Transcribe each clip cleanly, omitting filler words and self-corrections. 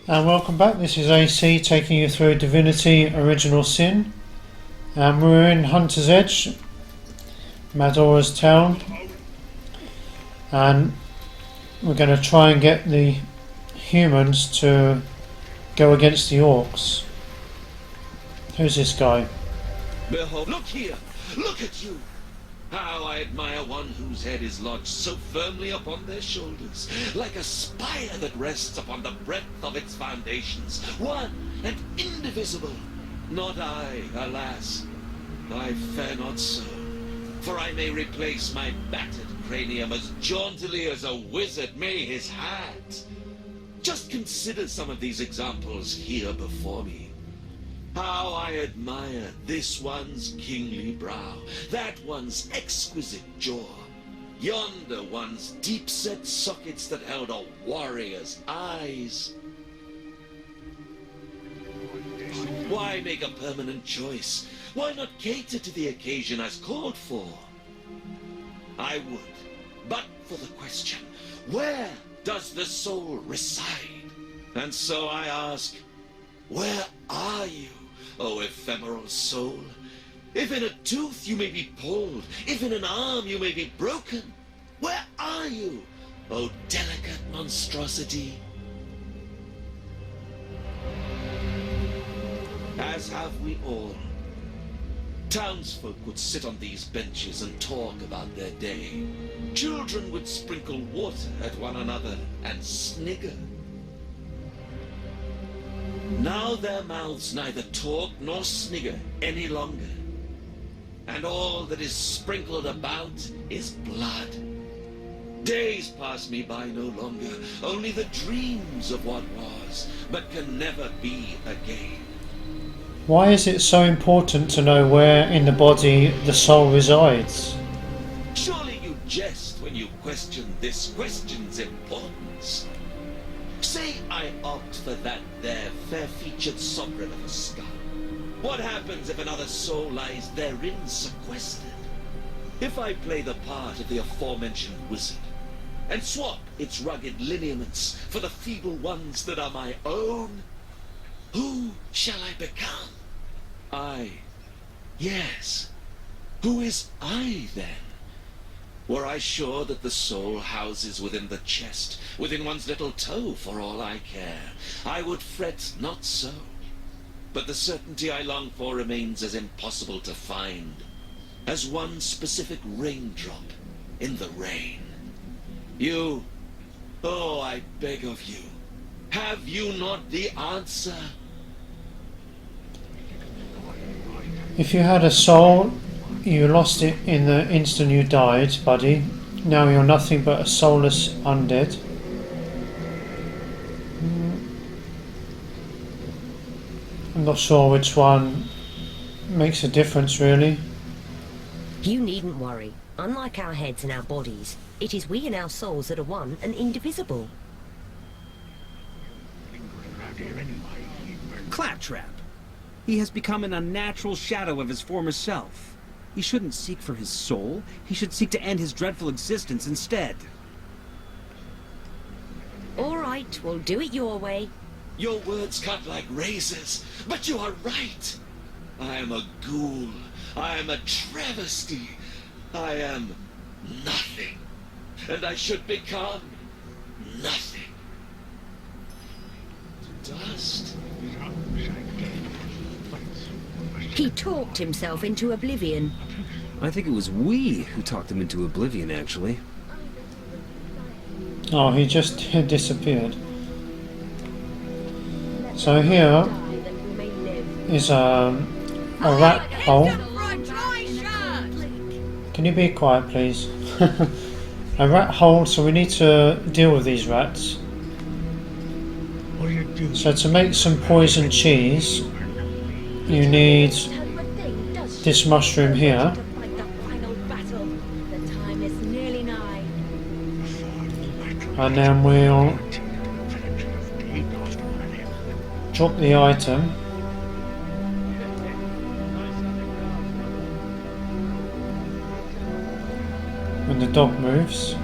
And welcome back, this is AC taking you through Divinity Original Sin. And we're in Hunter's Edge, Madora's town. And we're going to try and get the humans to go against the orcs. Who's this guy? Behold, look here! Look at you! How I admire one whose head is lodged so firmly upon their shoulders, like a spire that rests upon the breadth of its foundations, one and indivisible. Not I, alas. I fare not so, for I may replace my battered cranium as jauntily as a wizard may his hat. Just consider some of these examples here before me. How I admire this one's kingly brow, that one's exquisite jaw, yonder one's deep-set sockets that held a warrior's eyes. Why make a permanent choice? Why not cater to the occasion as called for? I would, but for the question, where does the soul reside? And so I ask, where are you? O ephemeral soul, if in a tooth you may be pulled, if in an arm you may be broken, where are you, O delicate monstrosity? As have we all. Townsfolk would sit on these benches and talk about their day. Children would sprinkle water at one another and snigger. Now their mouths neither talk nor snigger any longer, and all that is sprinkled about is blood. Days pass me by no longer, only the dreams of what was, but can never be again. Why is it so important to know where in the body the soul resides? Surely you jest when you question this question's importance. Say I opt for that there fair-featured sovereign of a skull. What happens if another soul lies therein sequestered? If I play the part of the aforementioned wizard, and swap its rugged lineaments for the feeble ones that are my own, who shall I become? Yes. Who is I then? Were I sure that the soul houses within the chest, within one's little toe for all I care, I would fret not so. But the certainty I long for remains as impossible to find as one specific raindrop in the rain. You, oh, I beg of you, have you not the answer? If you had a soul, you lost it in the instant you died, buddy. Now you're nothing but a soulless undead. I'm not sure which one makes a difference, really. You needn't worry. Unlike our heads and our bodies, it is we and our souls that are one and indivisible. Claptrap! He has become an unnatural shadow of his former self. He shouldn't seek for his soul. He should seek to end his dreadful existence instead. All right, we'll do it your way. Your words cut like razors, but you are right. I am a ghoul. I am a travesty. I am nothing. And I should become nothing. Dust. He talked himself into oblivion. I think it was we who talked him into oblivion, actually. Oh, he just disappeared. So here is a rat hole. Can you be quiet, please? A rat hole, so we need to deal with these rats. So to make some poison cheese, you need this mushroom here. And then we'll drop the item. When the dog moves.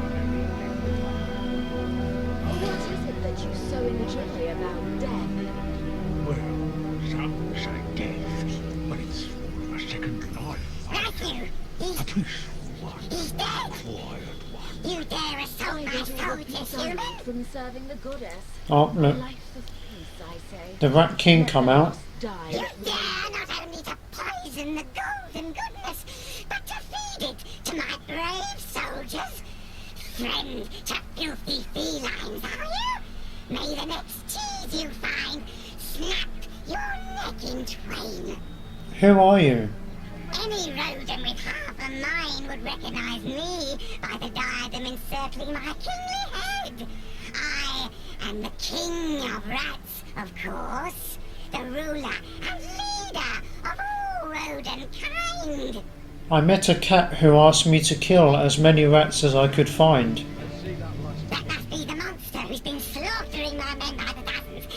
What is it that you so enjoy about death? Well, some say death, but it's for a second life. Matthew! A peaceful one. He's dead! Quiet one. You dare assault my soldiers, human? From serving the goddess. Oh, look. Life of peace, I say. The Rat King come out. Die. You dare not only to poison the golden goodness, but to feed it to my brave soldiers? Friend to filthy felines, are you? May the next cheese you find snap your neck in twain. Who are you? Any rodent with half a mind would recognize me by the diadem encircling my kingly head. I am the king of rats, of course, the ruler and leader of all rodent kind. I met a cat who asked me to kill as many rats as I could find. That must be the monster who's been slaughtering my men by the dozens.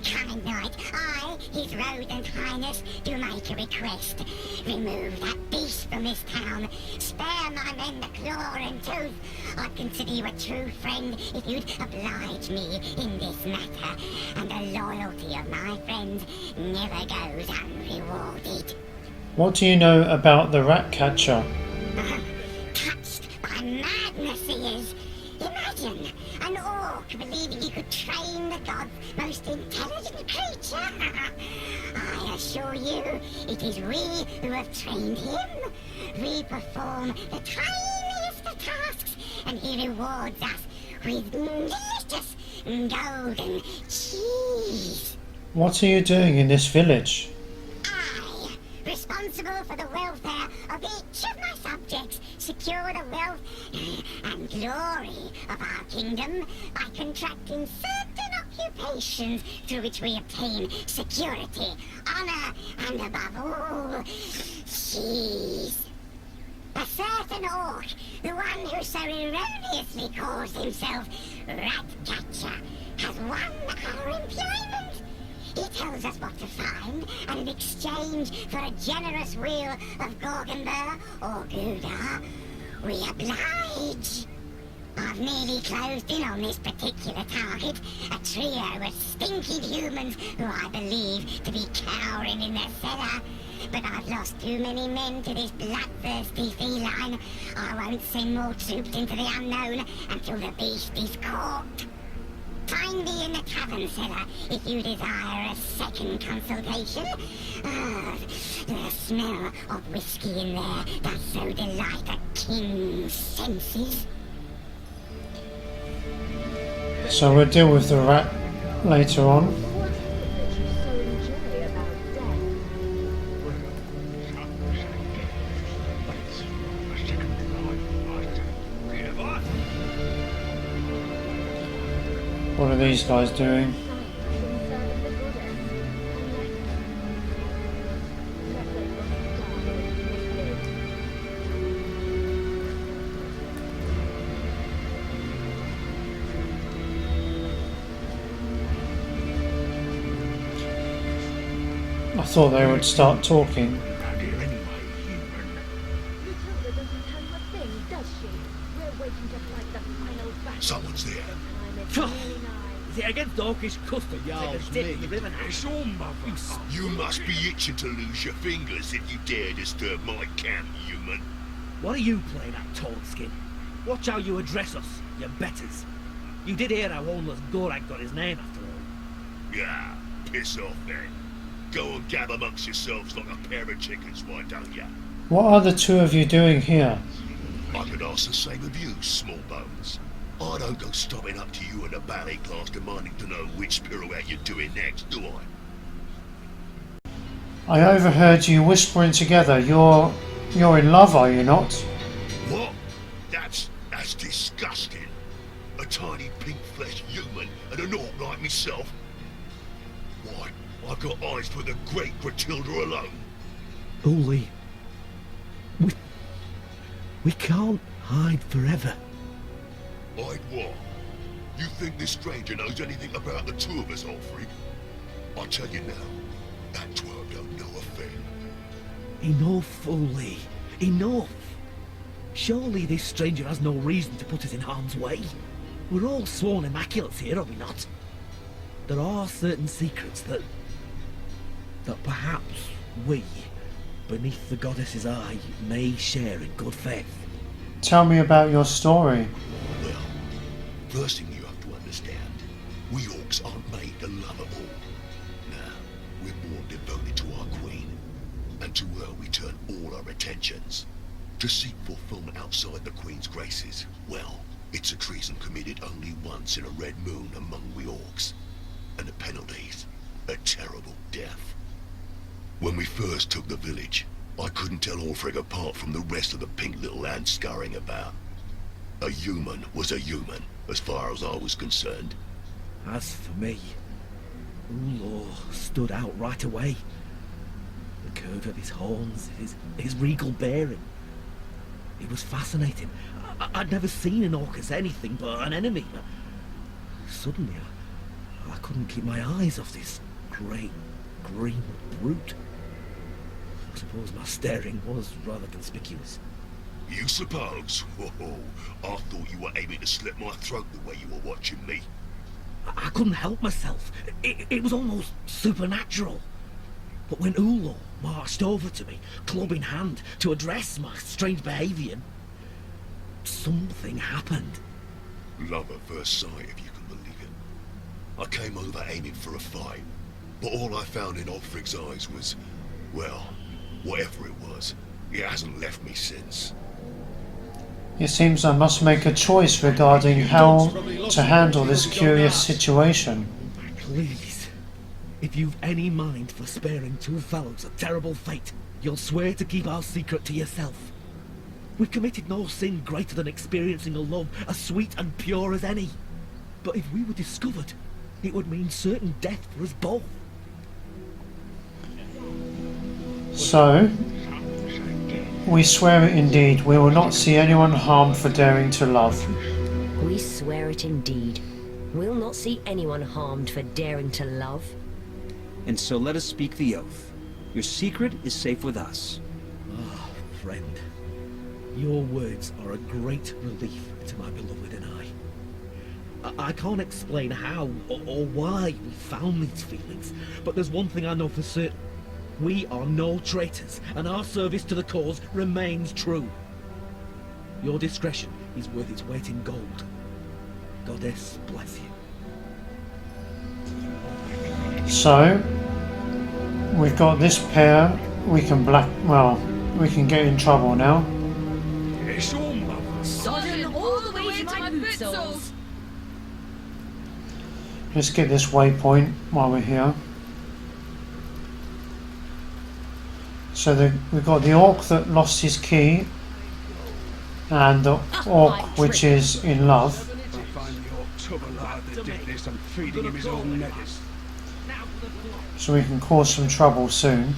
Kind knight, I, his rodent highness, do make a request. Remove that beast from this town. Spare my men the claw and tooth. I'd consider you a true friend if you'd oblige me in this matter. And the loyalty of my friends never goes unrewarded. What do you know about the rat catcher? Touched by madness he is. Imagine an orc believing he could train the god's most intelligent creature. I assure you, it is we who have trained him. We perform the tiniest of tasks, and he rewards us with delicious golden cheese. What are you doing in this village? I, responsible for the welfare of each of my subjects, secure the wealth and glory of our kingdom by contracting certain occupations through which we obtain security, honor, and above all, cheese. A certain orc, the one who so erroneously calls himself Ratcatcher, has won our employment. He tells us what to find, and in exchange for a generous wheel of Gorgonber or Gouda, we oblige. I've nearly closed in on this particular target, a trio of stinking humans who I believe to be cowering in their cellar. But I've lost too many men to this bloodthirsty feline. I won't send more troops into the unknown until the beast is caught. Find me in the tavern cellar if you desire a second consultation. The smell of whiskey in there does so delight a king's senses. So we'll deal with the rat later on. What is it that you so enjoy about death? Well, some say death, but it's for a second life. Never. What are these guys doing? From serving the goddess. Let them die. I thought they would start talking. Around here anyway, human. Matilda doesn't tell you a thing, does she? We're waiting to fight the final battle. Someone's there. Time is really nigh. Is it against Orcish custom? Yar's Take a dip me. in the river now. It's your mother. You must be itching to lose your fingers if you dare disturb my camp, human. What are you playing at, Tallskin? Watch how you address us, you betters. You did hear how homeless Gorak got his name after all. Yeah, piss off then. Go and gab amongst yourselves like a pair of chickens, why don't ya? What are the two of you doing here? I could ask the same of you, small bones. I don't go stopping up to you in a ballet class demanding to know which pirouette you're doing next, do I? I overheard you whispering together. You're in love, are you not? What? That's disgusting. A tiny pink-fleshed human and an orc like myself? Why, I've got eyes for the great Gratilda alone. Holy. We can't hide forever. Hide what? You think this stranger knows anything about the two of us, old freak? I'll tell you now, that twerp don't know a thing. Enough, Foley. Enough. Surely this stranger has no reason to put us in harm's way. We're all sworn immaculates here, are we not? There are certain secrets that perhaps we, beneath the goddess's eye, may share in good faith. Tell me about your story. Well, first thing you have to understand, we orcs aren't made to love at all. Nah, we're more devoted to our queen, and to her we turn all our attentions. To seek fulfillment outside the queen's graces, well, it's a treason committed only once in a red moon among we orcs. And the penalties, a terrible death. When we first took the village, I couldn't tell Orfrig apart from the rest of the pink little ants scurrying about. A human was a human, as far as I was concerned. As for me, Ulor stood out right away. The curve of his horns, his regal bearing. It was fascinating. I'd never seen an orc as anything but an enemy. Suddenly, I couldn't keep my eyes off this great green brute. I suppose my staring was rather conspicuous. You suppose? Oh, I thought you were aiming to slit my throat the way you were watching me. I couldn't help myself. It was almost supernatural. But when Ulor marched over to me, club in hand, to address my strange behaviour, something happened. Love at first sight, if you can believe it. I came over aiming for a fight, but all I found in Ulfric's eyes was, well, whatever it was, it hasn't left me since. It seems I must make a choice regarding how to handle this curious situation. Please, if you've any mind for sparing two fellows a terrible fate, you'll swear to keep our secret to yourself. We've committed no sin greater than experiencing a love as sweet and pure as any. But if we were discovered, it would mean certain death for us both. So, we swear it indeed. We will not see anyone harmed for daring to love. We swear it indeed. We'll not see anyone harmed for daring to love. And so let us speak the oath. Your secret is safe with us. Ah, friend. Your words are a great relief to my beloved and I can't explain how or why we found these feelings, but there's one thing I know for certain. We are no traitors, and our service to the cause remains true. Your discretion is worth its weight in gold. Goddess bless you. So, we've got this pair. We can we can get in trouble now. It's all mother. Sodden all the way to my boot soles. Let's get this waypoint while we're here. So we've got the orc that lost his key, and the orc which is in love. I find the orc tub alive that did this and feeding him his own netters. So we can cause some trouble soon.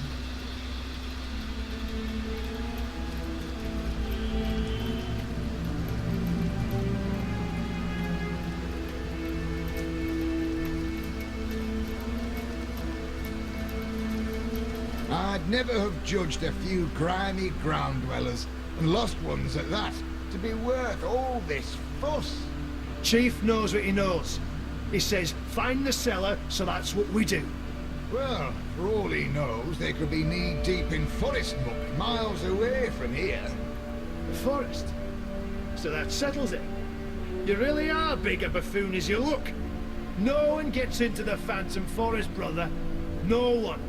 I'd never have judged a few grimy ground dwellers, and lost ones at that, to be worth all this fuss. Chief knows what he knows. He says, find the cellar, so that's what we do. Well, for all he knows, they could be knee-deep in forest muck, miles away from here. The forest. So that settles it. You really are big a buffoon as you look. No one gets into the Phantom Forest, brother. No one.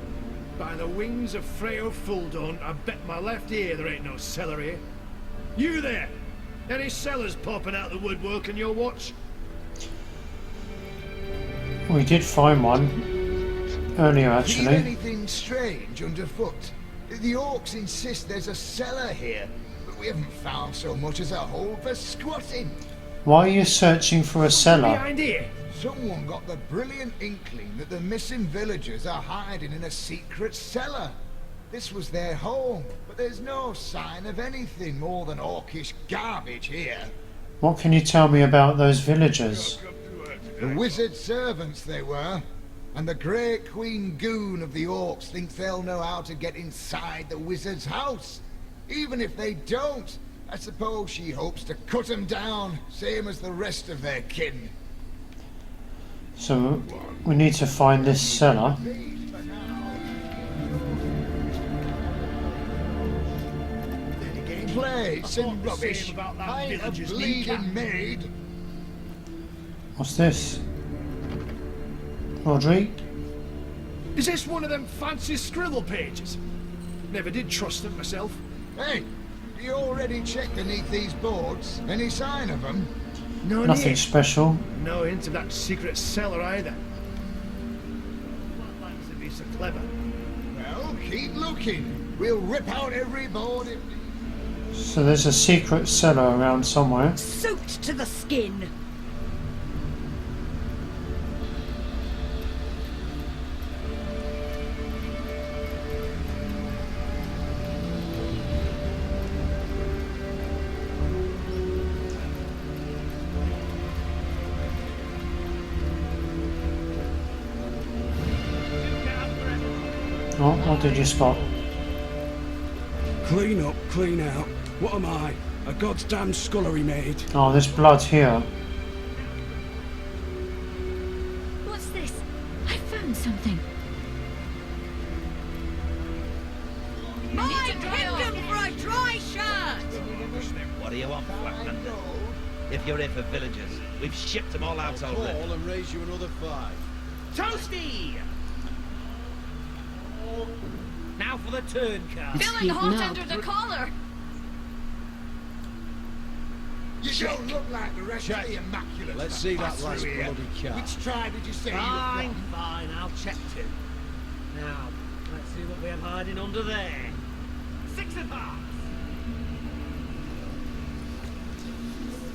By the wings of Freo Fuldon, I bet my left ear there ain't no cellar here. You there! Any cellars popping out the woodwork on your watch? We did find one earlier, See actually. anything strange underfoot? The orcs insist there's a cellar here, but we haven't found so much as a hole for squatting. Why are you searching for a cellar? Behind here! Someone got the brilliant inkling that the missing villagers are hiding in a secret cellar. This was their home, but there's no sign of anything more than orcish garbage here. What can you tell me about those villagers? The wizard servants they were, and the great queen goon of the orcs thinks they'll know how to get inside the wizard's house. Even if they don't, I suppose she hopes to cut them down, same as the rest of their kin. So We need to find this cellar. Plates and rubbish. I ain't a bleeding maid. What's this? Rodri? Is this one of them fancy scribble pages? Never did trust them myself. Hey, you already checked beneath these boards? Any sign of them? No Nothing need. special. No hint of that secret cellar either. What likes to be so clever? Well, keep looking. We'll rip out every board if... So there's a secret cellar around somewhere. Soaked to the skin. Oh, what did you spot? Clean up, clean out. What am I? A goddamn scullery maid. Oh, there's blood here. What's this? I found something. My kingdom for a dry shirt! What do you want, Flatlander? If you're here for villagers, we've shipped them all out already. Call and raise you another 5. Toasty! Now for the turn card. Feeling hot under the collar. You don't look like the rest of the Immaculate. Let's see that last here. bloody card. Which tribe did you say you were Fine, from? fine, I'll check too. Now, let's see what we have hiding under there. 6 of hearts.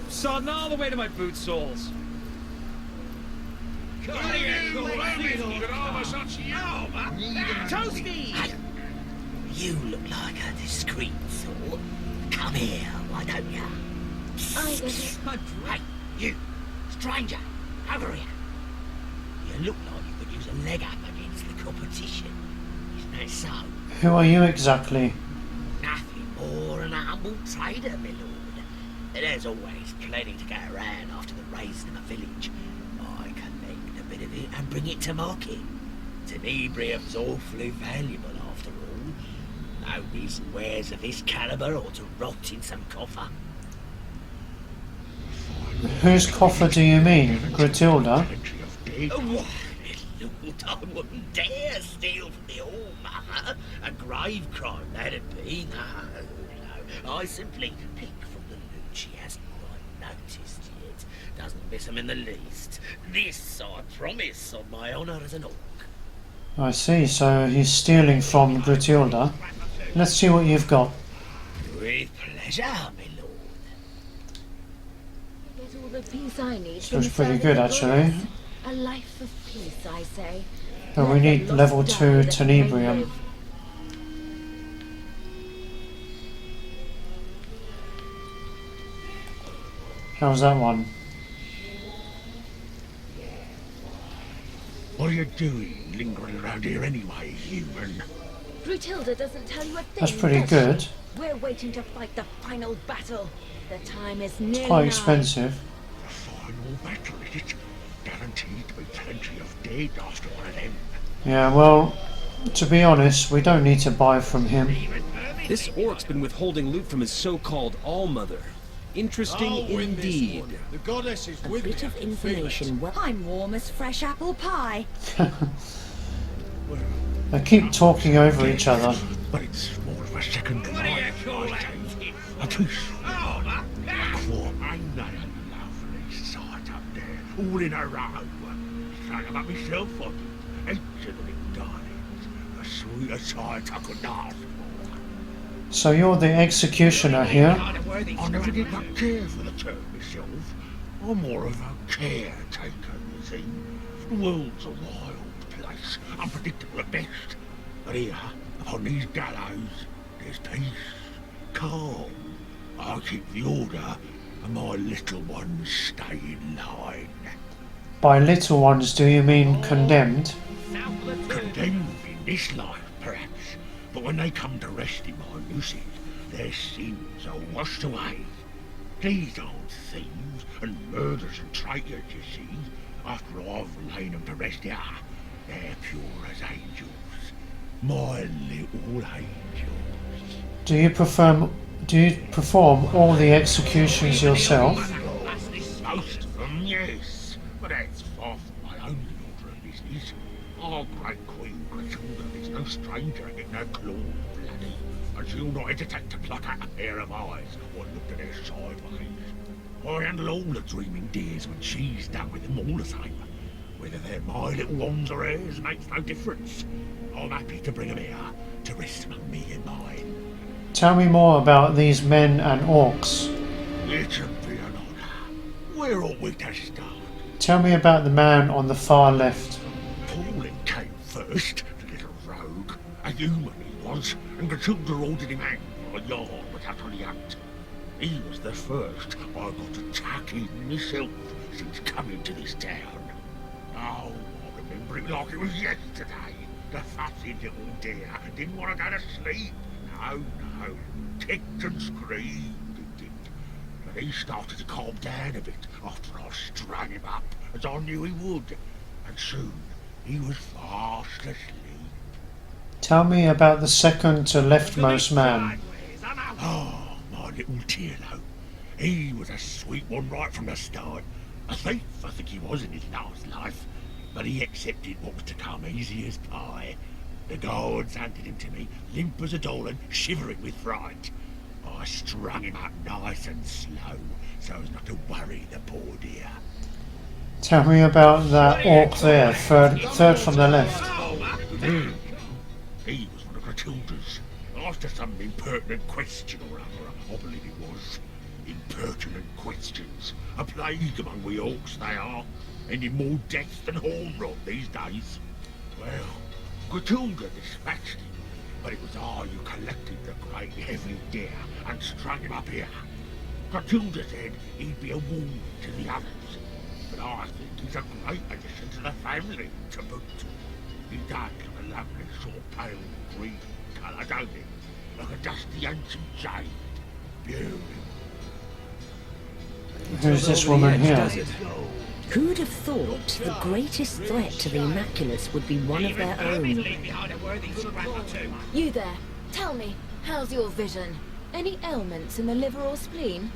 Sodding all the way to my boot soles. Toasty! You look like a discreet sort. Come here, why don't you? Hey, you, stranger, over here. You look like you could use a leg up against the competition. Isn't that so? Who are you exactly? Nothing more than a humble trader, my lord. There's always plenty to get around after the raising of a village. I collect a bit of it and bring it to market. Tenebrium's awfully valuable after all. No reason wares of this caliber ought to rot in some coffer. Whose coffer do you mean? Gratilda? Why, lord, I wouldn't dare steal from the All-Mother. A grave crime, that'd be. No. I simply pick from the loot she hasn't quite noticed yet. Doesn't miss 'em in the least. This I promise on my honour as an orc. I see, so he's stealing from Gratilda. Let's see what you've got. With pleasure, my lord. Get all the peace I need. This from looks pretty serving good, the actually. gods. A life of peace, I say. But we Let need the level lost 2 die that may Tenebrium. live. How's that one? What are you doing, lingering around here anyway, human? Brutilda doesn't tell you a thing. That's pretty does good. she? We're waiting to fight the final battle. The time is nearly Quite nigh. expensive. The final battle, is it? Guaranteed to be plenty of dead after one of them. Yeah, well, to be honest, we don't need to buy from him. This orc's been withholding loot from his so-called All-Mother. Interesting indeed. The goddess is A with bit me. of information. Well, I'm warm as fresh apple pie. They keep talking over each other. But it's more of a second life, I think. A piece. A quarter. Ain't that a lovely sight up there? All in a row. Straight about myself, I do. Each of the little darlings. The sweetest sight I could ask for. So you're the executioner here. I never did much care for the term myself. I'm more of a caretaker, you see. The world's a wild place, unpredictable at best. But here, upon these gallows, there's peace, calm. I keep the order, and my little ones stay in line. By little ones, do you mean condemned? Condemned in this life, perhaps. But when they come to rest in my music, their sins are washed away. These aren't thieves and murderers and traitors, you see. After I've lain them to rest here, they're pure as angels. My little angels. Do you perform all the executions yourself? Most of them, yes. But that's far from my only order of business. Our great Queen Grachilda is no stranger at getting her claws bloody, and she'll not hesitate to pluck out a pair of eyes or look at her sideways. I handle all the dreaming dears when she's done with them all the same. Whether they're my little ones or hers makes no difference. I'm happy to bring them here to rest among me and mine. Tell me more about these men and orcs. It would be an honour. Where ought we to start? Tell me about the man on the far left. Paulin came first, the little rogue. A human he was, and Grachilda ordered him hanged for a yard without any hunt. He was the first I got to tack in myself since coming to this town. Oh, I remember it like it was yesterday. The fussy little dear didn't want to go to sleep. No, no. Kicked and screamed, he did. But he started to calm down a bit after I strung him up, as I knew he would. And soon he was fast asleep. Tell me about the second to leftmost man. Oh, my little Tierlo. He was a sweet one right from the start. A thief, I think he was in his last life. But he accepted what was to come easy as pie. The guards handed him to me, limp as a doll and shivering with fright. I strung him up nice and slow, so as not to worry the poor dear. Tell me about that orc there, third from the left. He was one of Grachilda's. After some impertinent question or other, I believe it was. Impertinent questions. A plague among we orcs they are. Ending more death than horn rot these days. Well, Grachilda dispatched him, but it was I who collected the great heavy deer and strung him up here. Grachilda said he'd be a warning to the others, but I think he's a great addition to the family, to boot. He does look a lovely sort of pale green colour, don't he? Like a dusty ancient jade. Beautiful. Who's this woman here? Who'd have thought the greatest threat to the Immaculates would be one of their own? You there, tell me, how's your vision? Any ailments in the liver or spleen?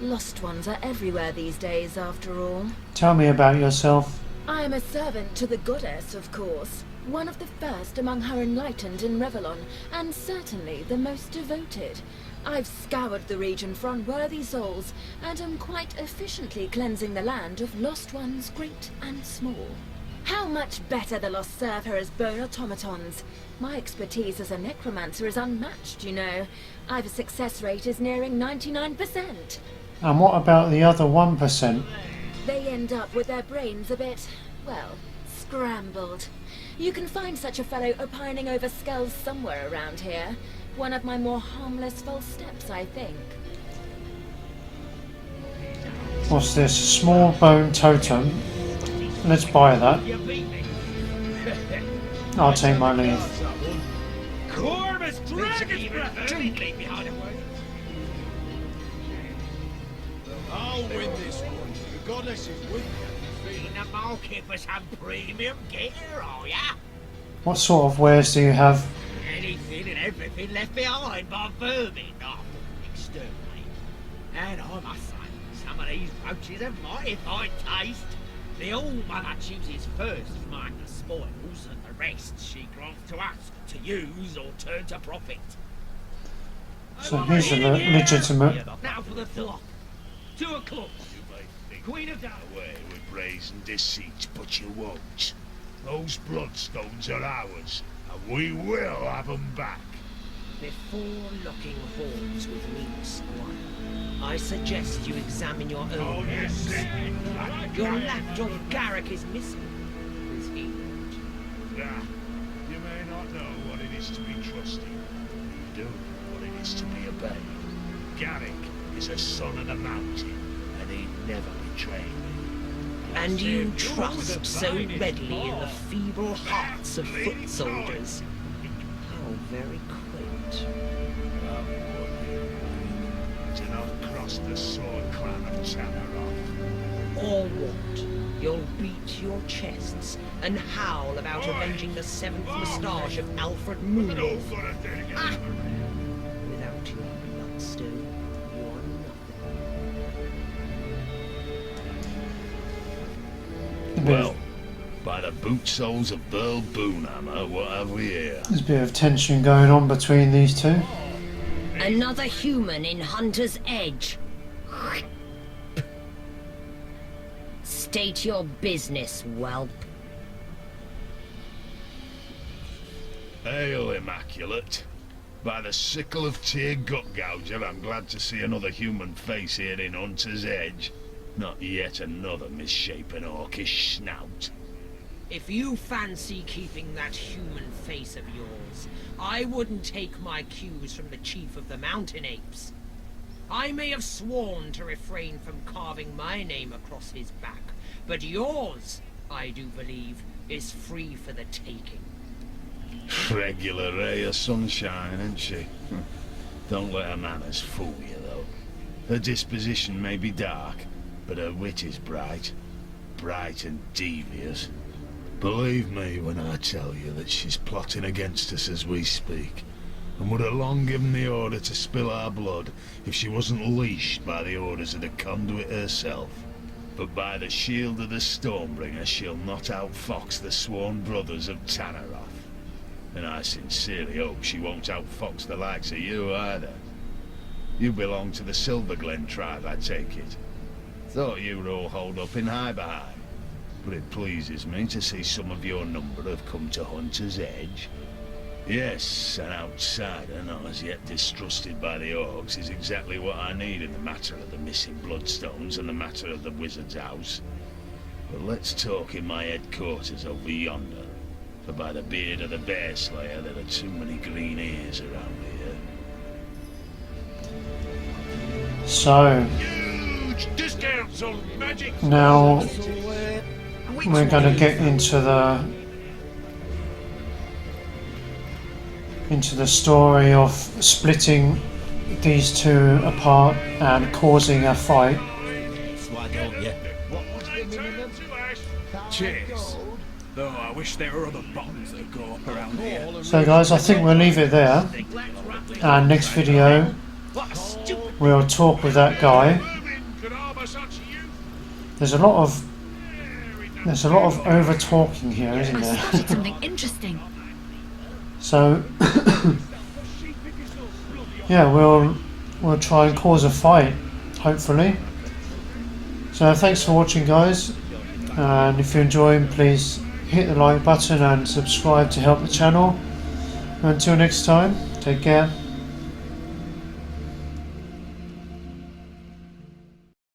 Lost ones are everywhere these days, after all. Tell me about yourself. I am a servant to the goddess, of course. One of the first among her enlightened in Revelon, and certainly the most devoted. I've scoured the region for unworthy souls, and am quite efficiently cleansing the land of lost ones great and small. How much better the lost serve her as bone automatons. My expertise as a necromancer is unmatched, you know. I've a success rate is nearing 99%. And what about the other 1%? They end up with their brains a bit, well, scrambled. You can find such a fellow opining over skulls somewhere around here. One of my more harmless false steps, I think. What's this? Small bone totem. Let's buy that. I'll take my leave. Corvus Dragon's Breath! I'll win this one. The goddess is with me. Feeling the market for some premium gear, are ya? What sort of wares do you have? Anything and everything left behind by vermin after exterminate. And I must say, some of these roaches have mighty fine taste. The All-Mother chooses first from among the spoils, and the rest she grants to us to use or turn to profit. So he's a legitimate. Now for the flock. 2 o'clock. Queen of Away with brazen deceit, but you won't. Those bloodstones are ours, and we will have them back. Before locking horns with me, Squire, I suggest you examine your own hands. Your lapdog Garrick is missing. Is he not? Ah, you may not know what it is to be trusted. You do know what it is to be obeyed. Garrick is a son of the mountain, and he'd never betray me. And you trust so readily in the feeble hearts of foot soldiers. How very quaint. To not cross the sword clan of Chamaroth. Or what? You'll beat your chests and howl about avenging the seventh moustache of Alfred Moonwolf. Ah! Without your bloodstone, you're nothing. Well, by the boot soles of Burl Boonhammer, what have we here? There's a bit of tension going on between these two. Another human in Hunter's Edge. State your business, whelp. Hail, Immaculate. By the sickle of Tyr Gutgouger, I'm glad to see another human face here in Hunter's Edge. Not yet another misshapen orcish snout. If you fancy keeping that human face of yours, I wouldn't take my cues from the chief of the mountain apes. I may have sworn to refrain from carving my name across his back, but yours, I do believe, is free for the taking. Regular ray of sunshine, isn't she? Don't let her manners fool you, though. Her disposition may be dark, but her wit is bright. Bright and devious. Believe me when I tell you that she's plotting against us as we speak, and would have long given the order to spill our blood if she wasn't leashed by the orders of the conduit herself. But by the shield of the Stormbringer, she'll not outfox the sworn brothers of Tanneroth. And I sincerely hope she won't outfox the likes of you either. You belong to the Silverglen tribe, I take it. Thought you were all holed up in Hiberheim. But it pleases me to see some of your number have come to Hunter's Edge. Yes, an outsider not as yet distrusted by the orcs is exactly what I need in the matter of the missing bloodstones and the matter of the wizard's house. But let's talk in my headquarters over yonder, for by the beard of the Bear Slayer there are too many green ears around here. So, Huge discounts on magic. now we're going to get into the story of splitting these two apart and causing a fight. Why don't you? Cheers. Though I wish there were other bombs that go up around here. So guys, I think we'll leave it there, and next video we'll talk with that guy. There's a lot of over talking here, isn't there? Something interesting. So yeah, we'll try and cause a fight, hopefully. So thanks for watching, guys, and if you're enjoying, please hit the like button and subscribe to help the channel. Until next time, take care.